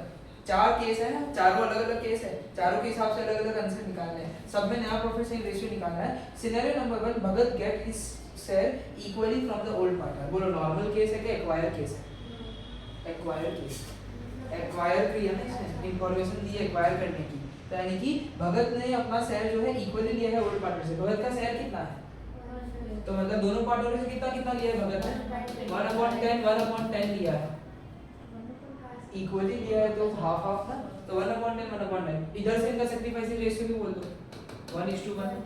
4 केस है ना, चारों अलग अलग केस है, चारों के हिसाब से अलग अलग आंसर निकालने हैं, सब में नया प्रॉफिट शेयरिंग रेशियो निकालना है। Scenario number 1, Bhagat get his share equally from the old partner. बोलो नॉर्मल केस है कि एक्वायर केस है, एक्वायर केस, एक्वायर किया ना इसने, इंफॉर्मेशन दी एक्वायर करने की, तो यानी कि भगत ने अपना शेयर जो है इक्वली लिया है ओल्ड पार्टनर से। भगत का शेयर कितना है, तो मतलब दोनों पार्टनर से कितना कितना लिया है भगत ने, 1/10 लिया है, इक्वली लिया है तो हाफ हाफ ना, तो 1/10 1/10। इधर से इनका सैक्रिफाइसिंग रेशियो भी बोल दो 1:1,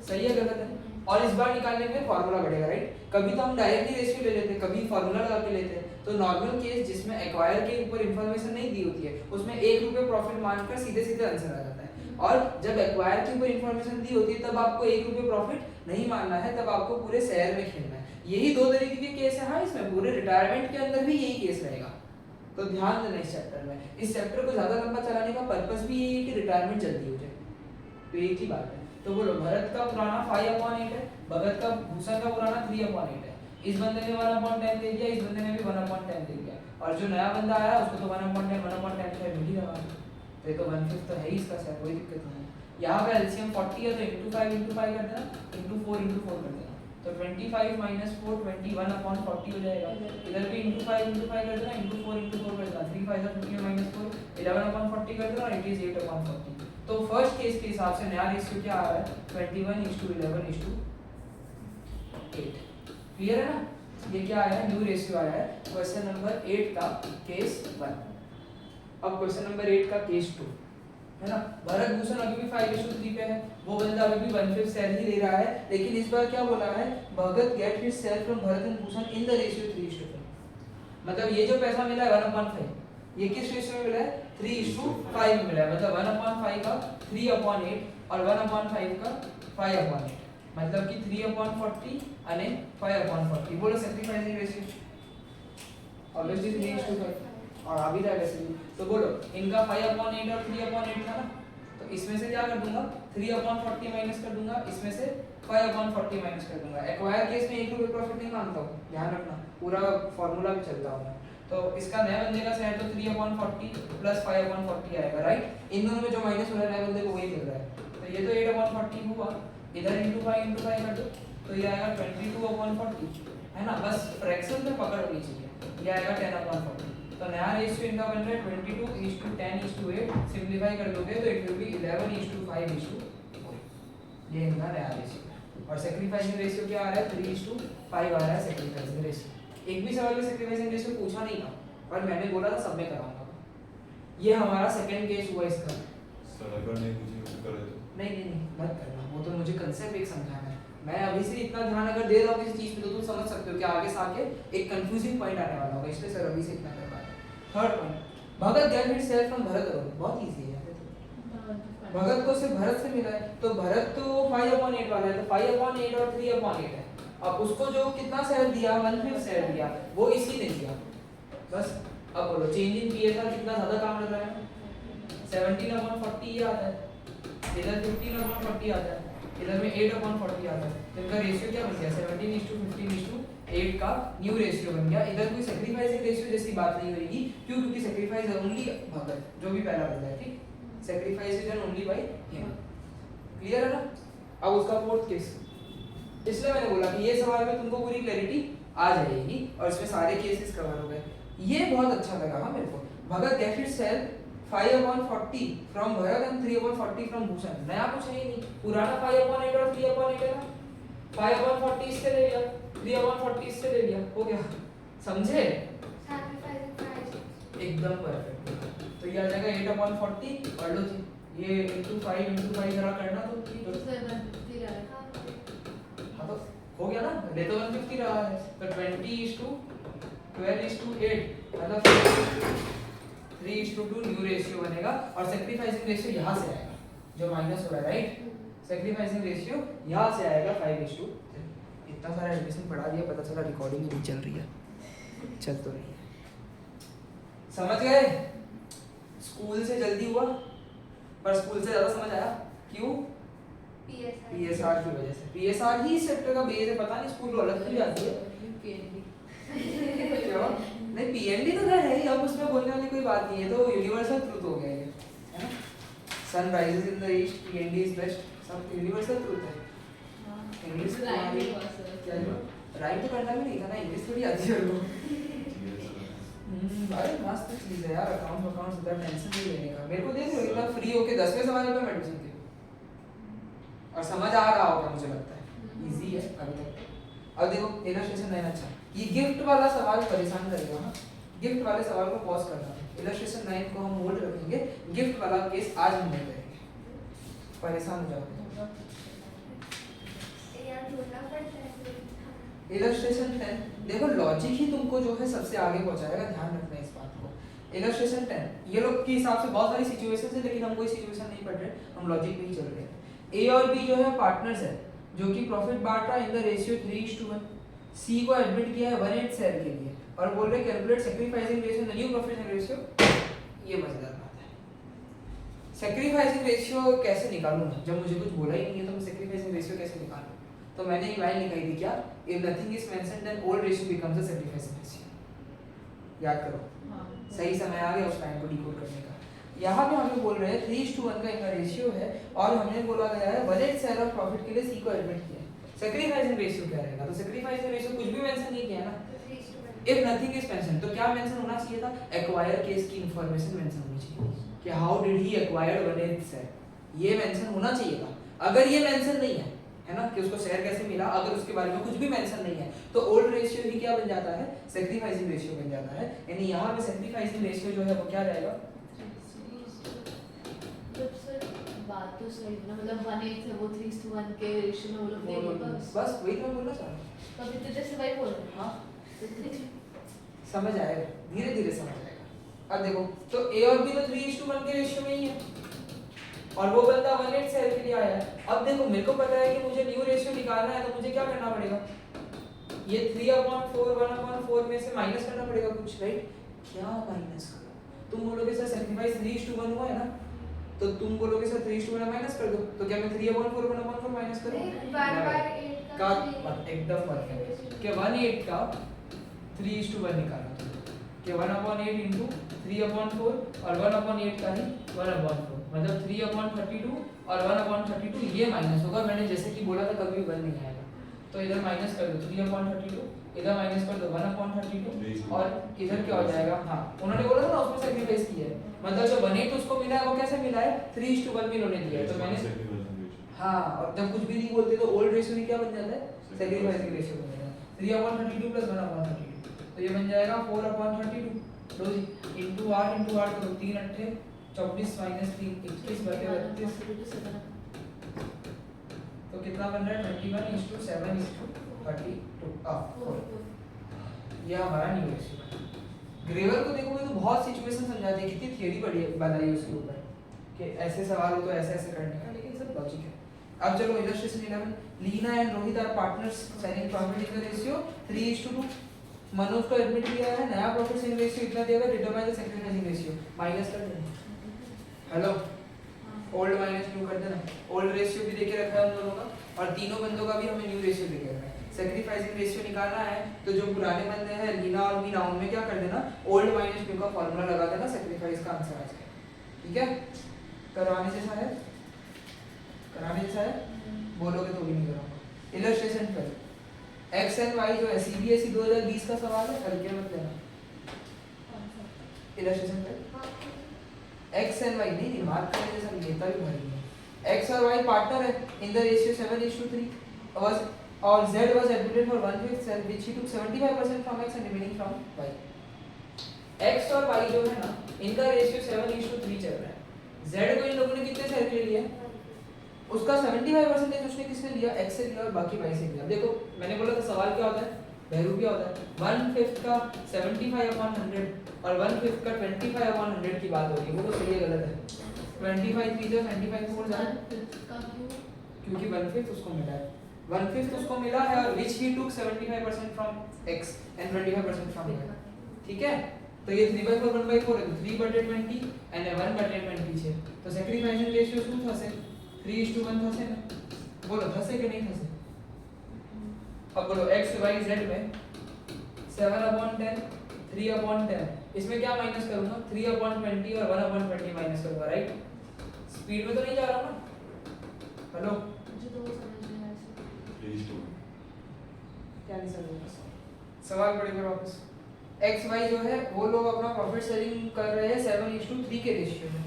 सही है गलत है। और इस बार निकालने में फार्मूला बढ़ेगा, राइट। कभी तो हम डायरेक्टली रेशियो ले लेते, कभी फार्मूला लगा के लेते हैं। तो नॉर्मल केस जिसमें एक्वायर के ऊपर इंफॉर्मेशन नहीं दी होती है उसमें 1 रुपये प्रॉफिट मानकर सीधे सीधे आंसर आ जाता है, और जब एक्वायर के ऊपर इंफॉर्मेशन दी होती है तब आपको 1 रुपये प्रॉफिट नहीं मानना है, तब आपको पूरे शेयर में खेलना है। यही 2 तरीके के केस है। हाँ, इसमें पूरे रिटायरमेंट के अंदर भी यही केस रहेगा, तो ध्यान देना इस चैप्टर में। इस चैप्टर को ज्यादा लंबा चलाने का पर्पस भी यही है कि रिटायरमेंट जल्दी हो जाए, तो एक ही बात है। तो बोलो भरत का पुराना 5/8 है, भगत का भूषण का पुराना 3/8 है। इस बंदे ने 1/10 दे दिया, इस बंदे ने भी 1/10 दे दिया, और जो नया बंदा आया उसको तो 1/10 शेयर मिल ही रहा है, तो ये तो 1/5 तो है ही इसका शेयर, कोई दिक्कत नहीं है। यहाँ का एलसीएम 40 है तो इंटू 5 कर देना, इंटू 4 कर देना, तो 25 - 4 21/40 हो जाएगा। इधर भी इंटू 5 कर देना, इंटू 4 कर देना, 3 5 15 - 4 11/40 कर देना, और इट इज 8/40। तो फर्स्ट केस के हिसाब से नया रेशियो क्या आ रहा है, 21:11:8। क्लियर है ना, ये क्या आया है, न्यू रेशियो आया है क्वेश्चन नंबर 8 का केस 1। अब क्वेश्चन नंबर 8 का केस 2 है ना। भरत भूषण अभी भी 5:3 पे है, वो बंदा अभी भी 1/5 शेयर ही ले रहा है, लेकिन इस बार क्या बोला है, Bhagat get his share from Bharat and Bhushan in the ratio 3:5। मतलब ये जो पैसा मिला है 1/5, ये किस रेशियो में मिला है, 3:5 में मिला है। मतलब 1/5 का 3/8 और 1/5 का 5/8, मतलब कि 3/40 અને 5/40। बोलो सैक्रिफाइसिंग रेशियो ऑब्वियसली 3:5 और आ भी रहा है वैसे भी। तो बोलो इनका 5/8 और 3/8 था ना, तो इसमें से क्या कर दूंगा, 3/40 माइनस कर दूंगा, इसमें से 5/40 माइनस कर दूंगा। एक्वायर केस में 1 रुपये प्रॉफिट नहीं मानता हूँ, ध्यान रखना, पूरा फॉर्मूला भी चलता हूँ मैं। तो इसका नया बंदे का सेट तो 3/40 प्लस 5/40 आएगा, राइट। इन दोनों में जो माइनस हो रहा है नए बंदे को वही मिल रहा है, तो ये तो 8/40 हुआ, इधर इंटू 5 कर दो तो ये आएगा 22/40, है ना। बस फ्रैक्शन में पकड़ होनी चाहिए, ये आएगा 10/40। तो नया रेशियो इनका बन रहा है 22:10:8। सिंपलीफाई कर दोगे तो इट विल बी 11:5:4। ये इनका नया रेशियो है। और सैक्रिफाइसिंग रेशियो क्या आ रहा है, 3:5 आ रहा है सैक्रिफाइसिंग रेशियो। एक भी सवाल में सैक्रिफाइसिंग रेशियो पूछा नहीं था, पर मैंने बोला था सब में कराऊंगा। ये हमारा सेकंड केस हुआ इसका। सर अगर नहीं मुझे करे तो नहीं मत करना, वो तो मुझे कंसेप्ट एक समझाना है। मैं अभी से इतना ध्यान अगर दे रहा हूँ किसी चीज पे तो तुम समझ सकते हो कि आगे से आके एक कंफ्यूजिंग पॉइंट आने वाला होगा, इसलिए सर अभी से इतना कर पा रहे हैं। Third point, Bhagat get himself from Bharat alone. बहुत इजी है, भगत को सिर्फ भरत से मिला है, तो भरत तो 5/8 वाला है, तो 5/8 और 3/8 है। अब उसको जो कितना शेयर दिया, 1/5 शेयर दिया, वो इसी ने दिया बस। अब बोलो चेंज इन पीएसआर कितना ज्यादा काम लग रहा है, 17/40 ये आता है, इधर 15/40 आता है, इधर में 8/40 आता है। तो इनका रेशियो क्या बन गया, 17:15:8 का न्यू रेशियो बन गया। इधर कोई सैक्रिफाइसिंग रेशियो जैसी बात नहीं होगी, क्यों, क्योंकि सैक्रिफाइस है ओनली भगत, जो भी पहला बंदा है, ठीक। Sacrifice is done only by him, clear है ना। अब उसका फोर्थ केस, इसलिए मैंने बोला कि ये सवाल में तुमको पूरी क्लैरिटी आ जाएगी और इसमें सारे केसेस कवर हो गए। ये बहुत अच्छा लगा मेरे को। Bhagat get himself 5/40 from Bharat and 3/40 from Bhushan. नया कुछ है ही नहीं, पुराना 5/8 और 3/8 है ना। 5/40 इससे ले लिया, 3/40 इससे ले लिया, हो गया, समझे। Sacrificing price. एकदम परफेक्ट। तो ये आ जाएगा 8/40, पढ़ लो जी, ये into 5 जरा करना तो हाँ तो हो गया ना, ले तो 150 रहा है, तो 20:12:8 मतलब 3:2 न्यू रेशियो बनेगा। और सैक्रिफाइसिंग रेशियो यहाँ से आएगा, जो माइनस हो रहा है, राइट। सैक्रिफाइसिंग रेशियो यहाँ से आएगा 5:3। इतना सारा एडमिशन पढ़ा दिया, पता चला रिकॉर्डिंग नहीं चल रही है, चल तो रही है। समझ गए, स्कूल से जल्दी हुआ पर स्कूल से ज्यादा समझ आया, क्यों, PSR. पीएसआर की वजह से। पीएसआर ही इस चैप्टर का बेस है, पता नहीं स्कूल अलग क्यों जाती है क्यों। नहीं पीएनडी तो है ही, अब उसमें बोलने वाली कोई बात नहीं है, तो यूनिवर्सल ट्रूथ हो गया ये, है ना। Sun rises in the east, PND is best, सब यूनिवर्सल ट्रूथ है। इंग्लिश क्या राइट तो करना भी नहीं था ना, इंग्लिश थोड़ी आती है लोगों को। भाई मस्त चीज है यार, अकाउंट उधर टेंशन नहीं लेने का। मेरे को देख लो इतना फ्री होके 10वें सवाल पे मैं एडमिशन किया और समझ आ रहा होगा, मुझे लगता है इजी है अभी तक। अब देखो इलस्ट्रेशन नहीं, अच्छा ये गिफ्ट वाला सवाल परेशान करेगा ना, गिफ्ट वाले सवाल को पॉज करना। इलस्ट्रेशन 9 को हम होल्ड रखेंगे, गिफ्ट वाला केस आज हम नहीं करेंगे, परेशान हो जाओगे। यार ढूंढना पड़ता है। इलस्ट्रेशन 10 देखो, लॉजिक ही तुमको जो है सबसे आगे पहुंचाएगा, ध्यान रखना इस बात को। इलस्ट्रेशन 10 ये लोग के हिसाब से बहुत सारी सिचुएशंस है, लेकिन हम कोई सिचुएशन नहीं पढ़ रहे, हम लॉजिक पे ही चल रहे हैं। ए और बी जो है पार्टनर्स है, जो कि प्रॉफिट बांट रहा है इन द रेशियो 3:1। सी को एडमिट किया है 1/8 शेयर के लिए और बोल रहे calculate sacrificing ratio the new profit ratio. ये मजेदार बात है। सैक्रिफाइसिंग रेशियो कैसे निकालूं मैं, जब मुझे कुछ बोला ही नहीं है तो मैं सैक्रिफाइसिंग रेशियो कैसे निकालूं। तो मैंने एक लाइन लिखाई थी, क्या, if nothing is mentioned then old ratio becomes a sacrificing ratio. याद करो, सही समय आ गया उस लाइन को डिकोड करने का। यहाँ पे हमें बोल रहे हैं 3:1 का इनका रेशियो है और हमने बोला गया है 1/8 शेयर ऑफ प्रॉफिट के लिए सी को एडमिट किया है। सैक्रिफाइसिंग रेशियो क्या रहेगा, तो सैक्रिफाइसिंग रेशियो कुछ भी मेंशन नहीं किया ना। इफ नथिंग इज मेंशन तो क्या मेंशन होना चाहिए था, एक्वायर केस की इंफॉर्मेशन मेंशन होनी चाहिए कि how did he acquired 1/8 share, ये मेंशन होना चाहिए था। अगर ये मेंशन नहीं है ना, कि उसको शेयर कैसे मिला, अगर उसके बारे में कुछ भी मेंशन नहीं है तो ओल्ड रेशियो ही क्या बन जाता है, सैक्रिफाइसिंग रेशियो बन जाता है। यानी यहाँ पे सैक्रिफाइसिंग रेशियो जो है वो क्या रहेगा, बात तो सही है ना, मतलब 1/8 से वो 3:1 के रेशियो में वो लोग देंगे बस वही तो मैं बोलना चाह रहा हूँ। कभी तो जैसे वही बोल रहे हैं। हाँ समझ आएगा, धीरे धीरे समझ आएगा। अब देखो तो ए और बी तो 3:1 के रेशियो में ही है और वो बंदा 1/8 शेयर के लिए आया है। अब देखो मेरे को पता है कि मुझे न्यू रेशियो निकालना है, तो मुझे क्या करना पड़ेगा, ये 3/4 1/4 में से माइनस करना पड़ेगा कुछ, राइट। क्या माइनस करो, तुम बोलोगे सर सैक्रिफाइस 3:1 हुआ है ना, तो तुम बोलोगे सर 3:1 माइनस कर दो, तो क्या मैं 3/4 1/4 माइनस करूं, का एकदम परफेक्ट कि 1/8 का 3:1 निकालना। कि 1/8 इंटू 3/4 और 1/8 का ही 1/4, मतलब 3/32 और 1/32 ये माइनस होगा। मैंने जैसे कि बोला था कभी 1 नहीं आएगा, तो इधर माइनस कर दो 3/32, इधर माइनस कर दो 1/32 और इधर क्या हो जाएगा। हाँ उन्होंने बोला था ना उसमें सेक्रीफाइस किया है, मतलब जो 1/8 उसको मिला है वो कैसे मिला है 3:1 में इन्होंने दिया है। तो मैंने हाँ, और जब कुछ भी नहीं बोलते तो ओल्ड रेशियो भी क्या बन जाता है सेक्रीफाइसिंग रेशियो बन जाता है 3/32 प्लस 1/32, तो ये बन जाएगा 4/32 लो जी इंटू 8 तो 3 8 24 माइनस 3 21 बटे 32, तो कितना बन रहा है 21:7:32 ये हमारा न्यू रेशियो। ग्रेवर को देखोगे तो बहुत सिचुएशन समझाते हैं, कितनी थियरी पढ़ी बनाई है उसके ऊपर कि ऐसे सवाल हो तो ऐसे ऐसे करने का, लेकिन सब लॉजिक है। अब चलो illustration 11, Leena and Rohit are partners sharing profit in the ratio 3:2। Manoj को एडमिट किया है, नया प्रॉफिट सेलिंग रेशियो इतना दिया है, determine the sacrificing ratio, minus कर देना। हेलो ओल्ड माइनस न्यू कर देना, ओल्ड रेशियो भी देके रखा है हम दोनों का और तीनों बंदों का भी हमें न्यू रेशियो देके रखा है। सेक्रीफाइसिंग रेशियो निकालना है तो जो पुराने बंदे हैं लीना और मीना उनमें क्या कर देना ओल्ड माइनस न्यू का फार्मूला लगा देना, सेक्रीफाइस का आंसर आ जाएगा। ठीक है, करवाने जैसा है, कराने जैसा है, बोलोगे तो भी नहीं कराऊंगा। इलस्ट्रेशन पर x एंड y जो है सीबीएसई 2020 का सवाल है, करके मत लेना। इलस्ट्रेशन पर x एंड y नहीं मार्क करने जैसा लेता भी भारी है। x और y पार्टनर है इन द रेशियो 7:3 was और z was admitted for 1/5 cell which he took 75% from x and remaining from y। x और y जो है ना इनका रेशियो 7:3 चल रहा है। z को इन लोगों ने कितने सेल के लिए उसका 75% उसने किसने लिया x से लिया और बाकी y से लिया। देखो मैंने बोला था सवाल क्या होता है, वैल्यू क्या होता है 1/5 का 75/100 और 1/5 का 25/100 की बात होगी, वो तो सही है गलत है। 25 3 जो 25 4 जाए क्योंकि 1/5 उसको मिला है, 1/5 उसको मिला है और which he took 75% from x and 25% from y। ठीक है, तो ये 3/4 1/4 है, तो 3/20 and 1/20 છે, तो સેક્રીફાઈસિંગ રેશિયો શું થશે 3:1 થશે ને, બોલો થશે કે નહીં થશે। अब बोलो x y z में 7/10 3/10, इसमें क्या माइनस करूंगा 3/20 और 1/20 माइनस करूंगा, राइट। स्पीड में तो नहीं जा रहा ना, हेलो मुझे तो वो समझ नहीं आया। क्या नहीं समझ रहा, सवाल पढ़ेंगे वापस। x y जो है वो लोग अपना प्रॉफिट सेलिंग कर रहे हैं 7:3 के रेशियो में।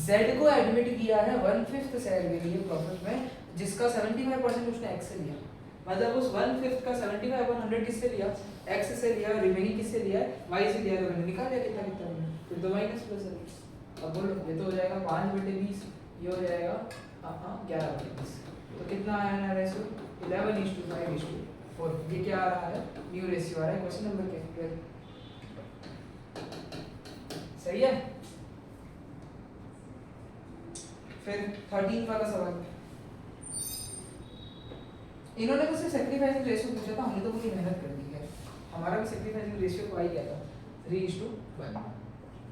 z को एडमिट किया है 1/5 सेल के लिए प्रॉफिट में, जिसका 75% उसने x से लिया, मतलब उस 1/5 का 75/100 किससे लिया x से लिया, रिमेनिंग किससे लिया y से लिया, तो मैंने निकाल लिया कितना कितना बना, फिर तो माइनस प्लस है। अब बोलो ये तो हो जाएगा 5/20, ये हो जाएगा 11/20, तो कितना आया ना रेशियो 11:5:4। ये क्या आ रहा है न्यू रेशियो आ रहा है क्वेश्चन नंबर के, सही है। फिर 13 वाला सवाल, इन्होंने तो सिर्फ सेक्रीफाइसिंग रेशियो पूछा था, हमने तो पूरी मेहनत कर दी है। हमारा भी सेक्रीफाइसिंग रेशियो को आई क्या था 3:1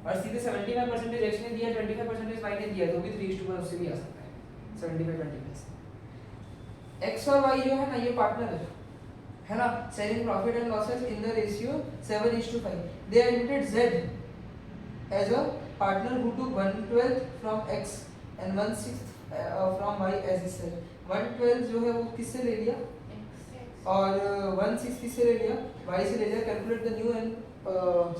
और सीधे 75% x ने दिया 25% y ने दिया, तो भी 3:1 उससे भी आ सकता है 75-25। x और y जो है ना ये पार्टनर है ना, selling profit and losses in the ratio 7:5। They admitted z as a partner who took 1/12 from x and 1/6 from y as his cell। 1/12 जो है वो किससे ले लिया और 1/6 किससे ले लिया y से ले लिया। Calculate the new and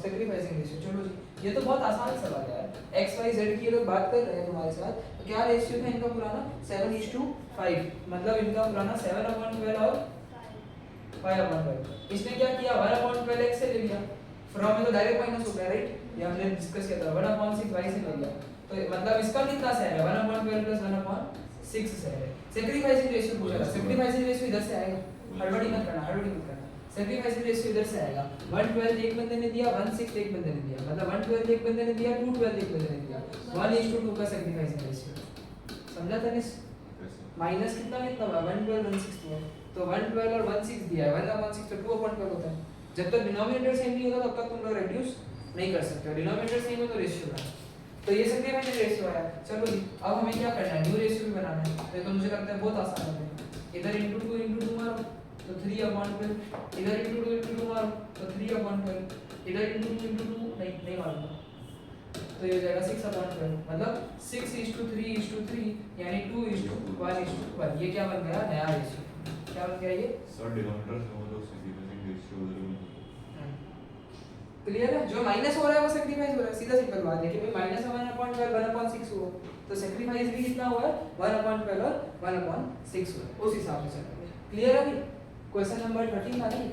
sacrificing ratio. चलो जी ये तो बहुत आसान सवाल है यार, x y z की लोग बात कर रहे हैं तुम्हारे साथ, तो क्या रेशियो था इनका पुराना 7:5, मतलब इनका पुराना 7/12 और 5/12। इसने क्या किया 1/12 x से ले लिया, फ्रॉम में तो डायरेक्ट माइनस हो गया, राइट, ये हमने डिस्कस किया था 1/6 y से ले लिया, तो मतलब इसका कितना से आएगा 1/12 प्लस 1/6 से आएगा। सेक्रीफाइसिंग रेशियो पूछा था, सेक्रीफाइसिंग रेशियो इधर से आएगा, हड़बड़ी मत करना। सेक्रीफाइसिंग रेशियो इधर से आएगा, 1/12 एक बंदे ने दिया 1/6 एक बंदे ने दिया, मतलब 1/12 एक बंदे ने दिया 2/12 एक बंदे ने दिया, 1:2 का सेक्रीफाइसिंग रेशियो समझा था निस। माइनस कितना हुआ 1/12 1/6 हुआ, तो 1/12 और 1/6 दिया है, 1/6 तो 2/12 होता है। जब तक डिनोमिनेटर सेम नहीं होता तब तक तुम लोग रिड्यूस नहीं कर सकते, डिनोमिनेटर सेम है तो रेशियो बना, तो ये सेक्रीफाइसिंग रेशियो आया। चलो जी अब हमें क्या करना है न्यू रेशियो भी बनाना है, तो मुझे लगता है बहुत आसान है। इधर * 2 * 2 मारो तो 3/12, इधर * 2 * 2 मारो तो 3/12, इधर इंटू टू नहीं मालूम, तो ये हो जाएगा 6/12 मतलब 6:3:3 यानी 2:1:1। ये क्या बन गया नया रेशियो, क्या बन गया ये सर डिनोमिनेटर से वो लोग सेक्रीफाइसिंग रेशियो उधर क्लियर है। जो माइनस हो रहा है वो सेक्रीफाइस हो रहा है, सीधा सिंपल बात है कि भाई -1/12 1/6 हुआ तो सेक्रीफाइस भी कितना हुआ है 1/12 और 1/6 हुआ है, उस हिसाब से चलेंगे। क्लियर है भाई। क्वेश्चन नंबर 13 आ रही है।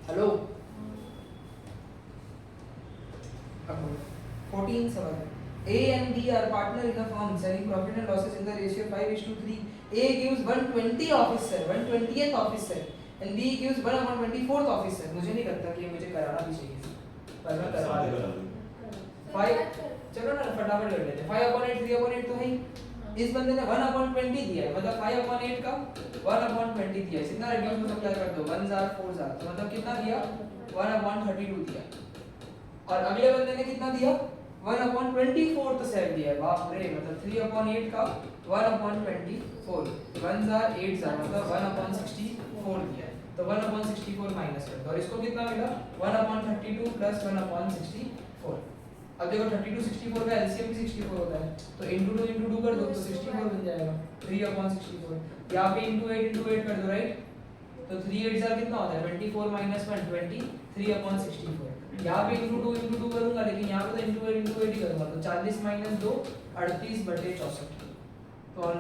हेलो अब 14 सवाल है। A and B are partner in a firm selling profit and losses in the ratio 5:3. A gives 120 officer 120th officer and B gives 1/24th officer। मुझे नहीं लगता कि ये मुझे कराना भी चाहिए, पर मैं करवा देता हूं। 5 चलो ना फटाफट कर लेते हैं। 5/8 3/8 तो है ही। इस बंदे ने 1/20 दिया है, मतलब 5/8 का 1/20 दिया है। कितना रेडियस में सप्लाई कर दो 1 जार 4 जार, तो मतलब कितना दिया 1/32 दिया। और अगले बंदे ने कितना दिया 1/24 सेट दिया है। बाप रे, मतलब 3/8 का 1/24 1 जार 8 जार मतलब 1/64 दिया है। तो 1/64 माइनस कर दो और इसको कितना मिला 1/32 प्लस 1/64। अब देखो 32 64 का एलसीएम भी 64 होता है, तो इनटू 2 कर दो तो 64 बन जाएगा 3/64। यहाँ पे इनटू 8 कर दो राइट, तो 3 8 जार कितना होता है 24 - 1 20 3/64। यहाँ पे इनटू 2 करूंगा, लेकिन यहाँ पे तो इनटू 8 ही करूंगा, तो 40 - 2 38/64।